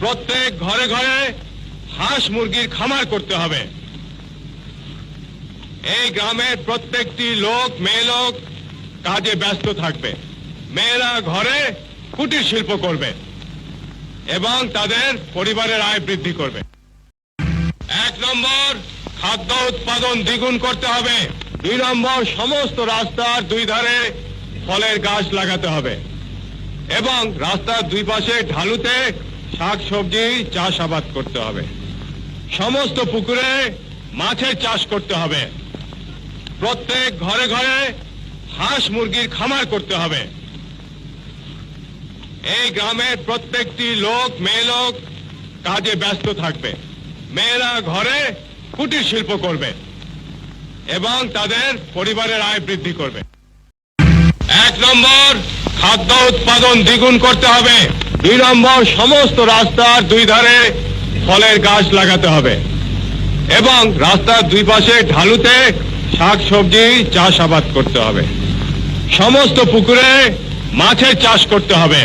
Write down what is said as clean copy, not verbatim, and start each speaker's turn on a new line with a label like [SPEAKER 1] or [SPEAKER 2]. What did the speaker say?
[SPEAKER 1] প্রত্যেক ঘরে ঘরে হাঁস মুরগির খামার করতে হবে। এই গ্রামের প্রত্যেকটি লোক, মেয়ে লোক কাজে ব্যস্ত থাকবে। মেয়েরা ঘরে কুটির শিল্প করবে এবং তাদের পরিবারের আয় বৃদ্ধি করবে। 1 নম্বর, খাদ্য উৎপাদন দ্বিগুণ করতে হবে। 2 নম্বর, সমস্ত রাস্তার 2 ধারে ফলের গাছ লাগাতে হবে এবং রাস্তার 2 পাশে ঢালুতে শাকসবজি চাষাবাদ করতে হবে। সমস্ত পুকুরে মাছের চাষ করতে হবে। প্রত্যেক ঘরে ঘরে হাঁস মুরগির খামার করতে হবে। এই গ্রামের প্রত্যেকটি লোক, মেয়ে লোক কাজে ব্যস্ত থাকবে। মেয়েরা ঘরে কুটির শিল্প করবে এবং তাদের পরিবারের আয় বৃদ্ধি করবে। 1 নম্বর, খাদ্য উৎপাদন দ্বিগুণ করতে হবে। 2 নম্বর, সমস্ত রাস্তার 2 ধারে ফলের গাছ লাগাতে হবে এবং রাস্তার 2 পাশে ঢালুতে শাকসবজি চাষাবাদ করতে হবে। সমস্ত পুকুরে মাছের চাষ করতে হবে।